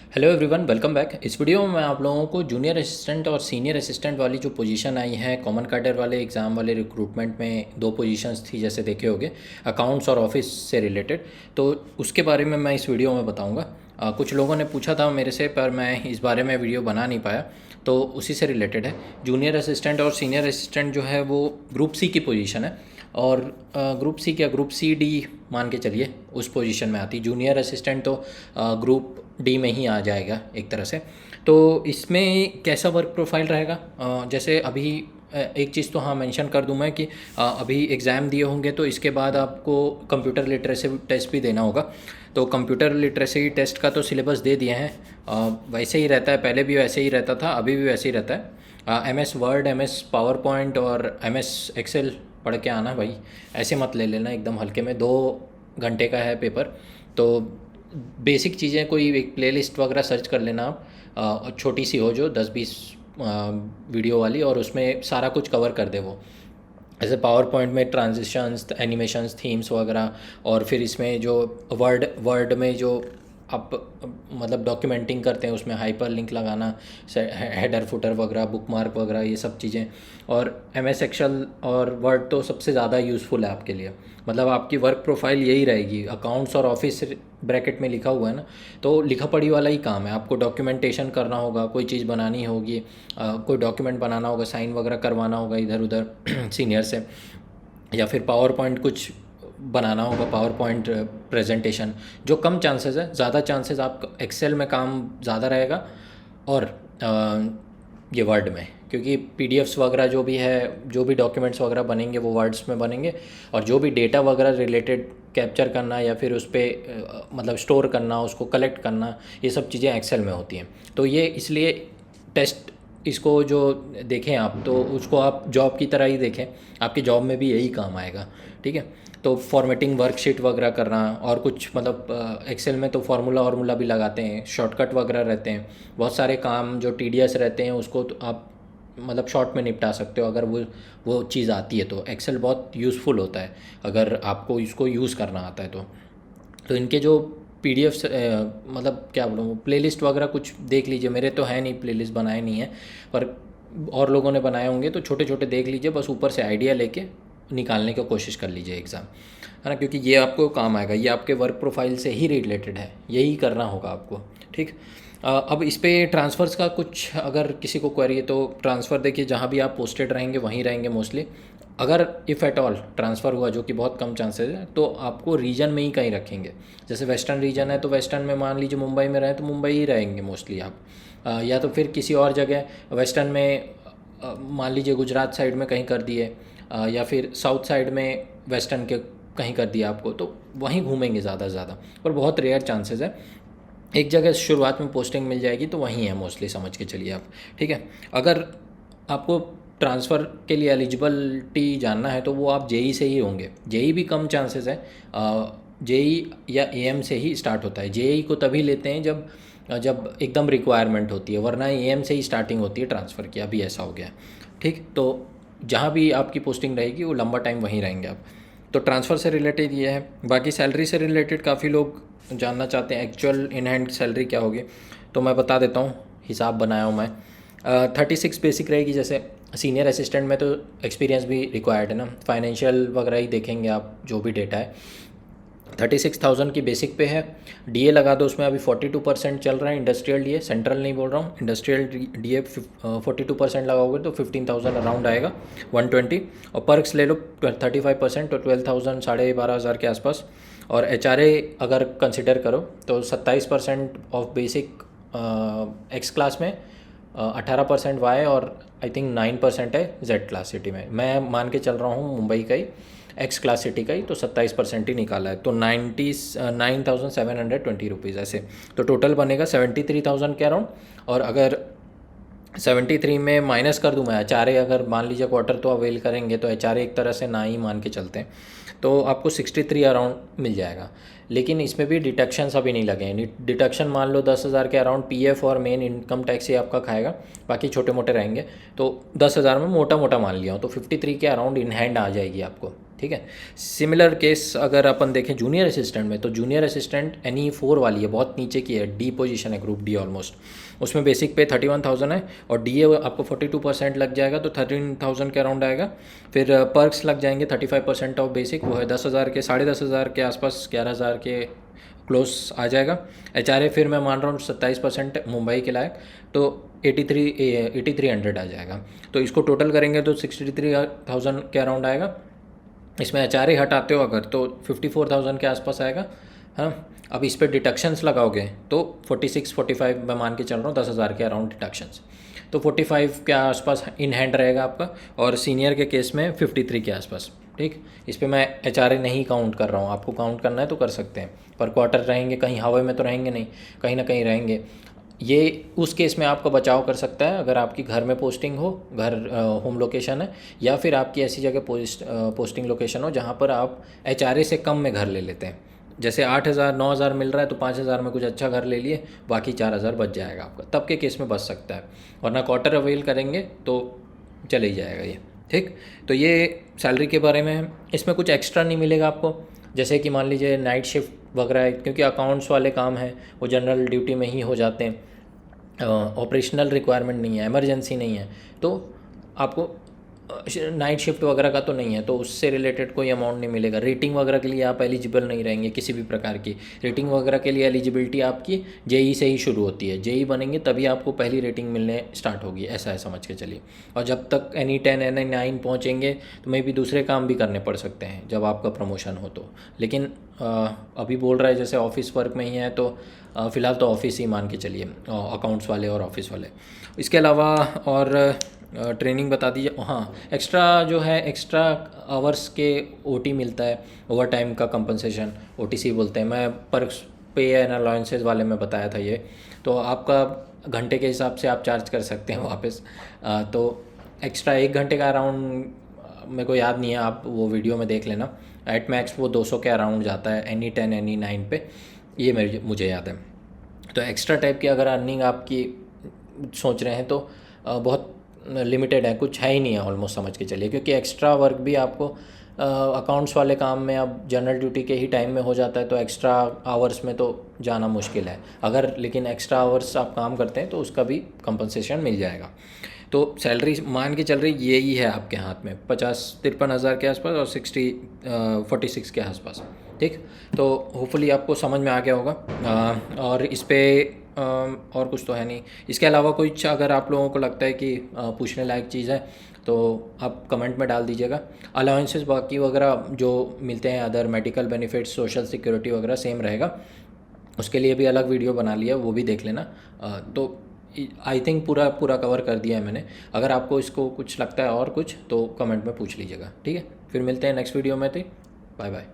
Hello everyone, welcome back. इस video में मैं आप लोगों को जूनियर असिस्टेंट और सीनियर असिस्टेंट वाली जो पोजीशन आई है कॉमन कैडर वाले एग्ज़ाम वाले रिक्रूटमेंट में दो पोजीशंस थी, जैसे देखे होंगे अकाउंट्स और ऑफिस से रिलेटेड। तो उसके बारे में मैं इस वीडियो में बताऊंगा। कुछ लोगों ने पूछा था मेरे से, पर मैं इस बारे में वीडियो बना नहीं पाया, तो उसी से रिलेटेड है। जूनियर असिस्टेंट और सीनियर असिस्टेंट जो है वो ग्रुप सी की पोजीशन है, और ग्रुप सी क्या, ग्रुप सी डी मान के चलिए उस पोजीशन में आती। जूनियर असिस्टेंट तो ग्रुप डी में ही आ जाएगा एक तरह से। तो इसमें कैसा वर्क प्रोफाइल रहेगा, जैसे अभी एक चीज़ तो हाँ मेंशन कर दूं मैं कि अभी एग्ज़ाम दिए होंगे तो इसके बाद आपको कंप्यूटर लिटरेसी टेस्ट भी देना होगा। तो कंप्यूटर लिटरेसी टेस्ट का तो सिलेबस दे दिए हैं, वैसे ही रहता है, पहले भी वैसे ही रहता था, अभी भी वैसे ही रहता है। M S Word, M S PowerPoint और एम एस एक्सेल पढ़ के आना भाई, ऐसे मत ले लेना एकदम हल्के में। 2 घंटे का है पेपर, तो बेसिक चीज़ें कोई एक प्लेलिस्ट वगैरह सर्च कर लेना आप, छोटी सी हो जो 10-20 वीडियो वाली, और उसमें सारा कुछ कवर कर दे वो। ऐसे पावर पॉइंट में ट्रांजिशंस, एनिमेशंस, थीम्स वगैरह, और फिर इसमें जो वर्ड में जो आप मतलब डॉक्यूमेंटिंग करते हैं उसमें हाइपर लिंक लगाना, हेडर फुटर वगैरह, बुक मार्क वगैरह, ये सब चीज़ें। और एम एस एक्सेल और वर्ड तो सबसे ज़्यादा यूज़फुल है आपके लिए। मतलब आपकी वर्क प्रोफाइल यही रहेगी, अकाउंट्स और ऑफिस ब्रैकेट में लिखा हुआ है ना, तो लिखा पढ़ी वाला ही काम है। आपको डॉक्यूमेंटेशन करना होगा, कोई चीज़ बनानी होगी, कोई डॉक्यूमेंट बनाना होगा, साइन वगैरह करवाना होगा इधर उधर सीनियर से, या फिर पावर पॉइंट कुछ बनाना होगा, पावर पॉइंट प्रेजेंटेशन। जो कम चांसेस है, ज़्यादा चांसेस आप एक्सेल में काम ज़्यादा रहेगा, और ये वर्ड में, क्योंकि पीडीएफ्स वगैरह जो भी है, जो भी डॉक्यूमेंट्स वगैरह बनेंगे वो वर्ड्स में बनेंगे, और जो भी डेटा वगैरह रिलेटेड कैप्चर करना या फिर उस पर मतलब स्टोर करना, उसको कलेक्ट करना, ये सब चीज़ें एक्सेल में होती हैं। तो ये इसलिए टेस्ट, इसको जो देखें आप तो उसको आप जॉब की तरह ही देखें, आपकी जॉब में भी यही काम आएगा, ठीक है। तो फॉर्मेटिंग वर्कशीट वगैरह करना, और कुछ मतलब एक्सेल में तो फार्मूला भी लगाते हैं, शॉर्टकट वगैरह रहते हैं, बहुत सारे काम जो टीडीएस रहते हैं उसको तो आप मतलब शॉर्ट में निपटा सकते हो, अगर वो चीज़ आती है तो एक्सेल बहुत यूज़फुल होता है अगर आपको इसको यूज़ करना आता है तो इनके जो पीडीएफ्स, मतलब क्या बोलूँ, प्लेलिस्ट वगैरह कुछ देख लीजिए। मेरे तो है नहीं, प्लेलिस्ट बनाए नहीं है, पर और लोगों ने बनाए होंगे, तो छोटे छोटे देख लीजिए, बस ऊपर से आइडिया लेके निकालने की कोशिश कर लीजिए एग्ज़ाम, है ना, क्योंकि ये आपको काम आएगा, ये आपके वर्क प्रोफाइल से ही रिलेटेड है, यही करना होगा आपको, ठीक। अब इस पे ट्रांसफ़र्स का कुछ अगर किसी को क्वेरी है तो ट्रांसफ़र देखिए, जहाँ भी आप पोस्टेड रहेंगे वहीं रहेंगे मोस्टली। अगर इफ़ एट ऑल ट्रांसफ़र हुआ, जो कि बहुत कम चांसेस है, तो आपको रीजन में ही कहीं रखेंगे। जैसे वेस्टर्न रीजन है तो वेस्टर्न में मान लीजिए मुंबई में रहे तो मुंबई ही रहेंगे मोस्टली आप, या तो फिर किसी और जगह वेस्टर्न में, मान लीजिए गुजरात साइड में कहीं कर दिए, या फिर साउथ साइड में वेस्टर्न के कहीं कर दिया आपको, तो वहीं घूमेंगे ज़्यादा से ज़्यादा, पर बहुत रेयर चांसेस है। एक जगह शुरुआत में पोस्टिंग मिल जाएगी तो वहीं है मोस्टली, समझ के चलिए आप, ठीक है। अगर आपको ट्रांसफ़र के लिए एलिजिबिलिटी जानना है तो वो आप जेई से ही होंगे। जेई भी कम चांसेस है, जेई या एएम से ही स्टार्ट होता है। जेई को तभी लेते हैं जब जब एकदम रिक्वायरमेंट होती है, वरना एएम से ही स्टार्टिंग होती है ट्रांसफ़र की। अभी ऐसा हो गया, ठीक। तो जहाँ भी आपकी पोस्टिंग रहेगी वो लंबा टाइम वहीं रहेंगे आप। तो ट्रांसफ़र से रिलेटेड ये है। बाकी सैलरी से रिलेटेड काफ़ी लोग जानना चाहते हैं एक्चुअल इन हैंड सैलरी क्या होगी, तो मैं बता देता हूँ, हिसाब बनाया हूँ मैं। 36 बेसिक रहेगी। जैसे सीनियर असिस्टेंट में तो एक्सपीरियंस भी रिक्वायर्ड है ना, फाइनेंशियल वगैरह ही देखेंगे आप, जो भी डेटा है। 36,000 की बेसिक पे है। डीए लगा दो उसमें, अभी 42% चल रहा है इंडस्ट्रियल डीए, सेंट्रल नहीं बोल रहा हूँ, इंडस्ट्रियल डीए 42% लगाओगे तो 15,000 अराउंड आएगा, 120। और पर्क्स ले लो 35%, तो 12,000, 12,500 के आसपास। और एचआरए अगर कंसिडर करो तो 27% ऑफ बेसिक एक्स क्लास में, 18% वाई, और आई थिंक 9% है जेड क्लास सिटी में। मैं मान के चल रहा हूँ मुंबई का ही, एक्स क्लास सिटी का ही, तो 27% ही निकाला है, तो 9,720 रुपीज़ ऐसे। तो टोटल बनेगा 73,000 के अराउंड। और अगर 73 में माइनस कर दूं मैं एचआरए, अगर मान लीजिए क्वार्टर तो अवेल करेंगे, तो एचआरए एक तरह से ना ही मान के चलते हैं, तो आपको 63 अराउंड मिल जाएगा। लेकिन इसमें भी डिडक्शन अभी नहीं लगे हैं। डिडक्शन मान लो 10,000 के अराउंड पीएफ और मेन इनकम टैक्स ही आपका खाएगा, बाकी छोटे मोटे रहेंगे। तो 10,000 में मोटा मोटा मान लिया हो तो 53 के अराउंड इन हैंड आ जाएगी आपको, ठीक है। सिमिलर केस अगर अपन देखें जूनियर असिस्टेंट में, तो जूनियर असिस्टेंट NE4 वाली है, बहुत नीचे की है, डी पोजीशन है, ग्रुप डी ऑलमोस्ट। उसमें बेसिक पे 31,000 है और DA आपको 42% लग जाएगा तो 13,000 के अराउंड आएगा। फिर पर्क्स लग जाएंगे 35% ऑफ बेसिक, वो है 10,000 के, 10,500 के आसपास, 11,000 के क्लोज आ जाएगा। HRA फिर मैं मान रहा हूँ 27% मुंबई के लायक, तो 8300 आ जाएगा। तो इसको टोटल करेंगे तो 63,000 के अराउंड आएगा। इसमें HRA हटाते हो अगर तो 54,000 के आसपास आएगा। हाँ, अब इस पर डिडक्शंस लगाओगे तो 46-45 मैं मान के चल रहा हूँ, 10,000 के अराउंड डिडक्शंस, तो 45 के आसपास इन हैंड रहेगा आपका। और सीनियर के केस में 53 के आसपास, ठीक। इस पर मैं HRA नहीं काउंट कर रहा हूँ, आपको काउंट करना है तो कर सकते हैं। पर क्वार्टर रहेंगे, कहीं हवा में तो रहेंगे नहीं, कहीं ना कहीं रहेंगे। ये उस केस में आपका बचाव कर सकता है अगर आपकी घर में पोस्टिंग हो, घर होम लोकेशन है, या फिर आपकी ऐसी जगह पोस्टिंग लोकेशन हो जहाँ पर आप HRA से कम में घर ले लेते हैं। जैसे 8,000-9,000 मिल रहा है तो 5,000 में कुछ अच्छा घर ले लिए, बाकी 4,000 बच जाएगा आपका, तब के केस में बच सकता है। वरना क्वार्टर अवेल करेंगे तो चले ही जाएगा ये, ठीक। तो ये सैलरी के बारे में है। इसमें कुछ एक्स्ट्रा नहीं मिलेगा आपको, जैसे कि मान लीजिए नाइट शिफ्ट वगैरह है, क्योंकि अकाउंट्स वाले काम हैं वो जनरल ड्यूटी में ही हो जाते हैं, ऑपरेशनल रिक्वायरमेंट नहीं है, इमरजेंसी नहीं है, तो आपको नाइट शिफ्ट वगैरह का तो नहीं है, तो उससे रिलेटेड कोई अमाउंट नहीं मिलेगा। रेटिंग वगैरह के लिए आप एलिजिबल नहीं रहेंगे किसी भी प्रकार की। रेटिंग वगैरह के लिए एलिजिबिलिटी आपकी JEE से ही शुरू होती है, JEE बनेंगे तभी आपको पहली रेटिंग मिलने स्टार्ट होगी, ऐसा है, समझ के चलिए। और जब तक NE10 NE9 पहुँचेंगे तो मे भी दूसरे काम भी करने पड़ सकते हैं जब आपका प्रमोशन हो तो। लेकिन अभी बोल रहा है जैसे ऑफिस वर्क में ही है, तो फ़िलहाल तो ऑफिस ही मान के चलिए, अकाउंट्स वाले और ऑफिस वाले। इसके अलावा और ट्रेनिंग बता दीजिए। हाँ, एक्स्ट्रा जो है, एक्स्ट्रा आवर्स के OT मिलता है, ओवर टाइम का कंपनसेशन, OTC बोलते हैं। मैं पर पे एंड अलाउंसेस वाले में बताया था ये, तो आपका घंटे के हिसाब से आप चार्ज कर सकते हैं वापस। तो एक्स्ट्रा 1 घंटे का अराउंड मेरे को याद नहीं है, आप वो वीडियो में देख लेना। एट मैक्स वो 200 के अराउंड जाता है NE10 NE9 पे, ये मुझे याद है। तो एक्स्ट्रा टाइप की अगर अर्निंग आपकी सोच रहे हैं तो बहुत लिमिटेड है, कुछ है ही नहीं है ऑलमोस्ट, समझ के चलिए। क्योंकि एक्स्ट्रा वर्क भी आपको अकाउंट्स वाले काम में अब जनरल ड्यूटी के ही टाइम में हो जाता है, तो एक्स्ट्रा आवर्स में तो जाना मुश्किल है। अगर लेकिन एक्स्ट्रा आवर्स आप काम करते हैं तो उसका भी कंपनसेशन मिल जाएगा। तो सैलरी मान के चल रही यही है आपके हाथ में, 53 हज़ार के आसपास और 46 के आसपास, ठीक। तो होपफुली आपको समझ में आ गया होगा। और इस पर और कुछ तो है नहीं। इसके अलावा कुछ अगर आप लोगों को लगता है कि पूछने लायक चीज़ है तो आप कमेंट में डाल दीजिएगा। अलाउंसेस बाकी वगैरह जो मिलते हैं, other medical benefits, social security वगैरह सेम रहेगा, उसके लिए भी अलग वीडियो बना लिया, वो भी देख लेना। तो आई थिंक पूरा कवर कर दिया है मैंने। अगर आपको इसको कुछ लगता है और कुछ तो कमेंट में पूछ लीजिएगा, ठीक है। फिर मिलते हैं नेक्स्ट वीडियो में, तो बाय बाय।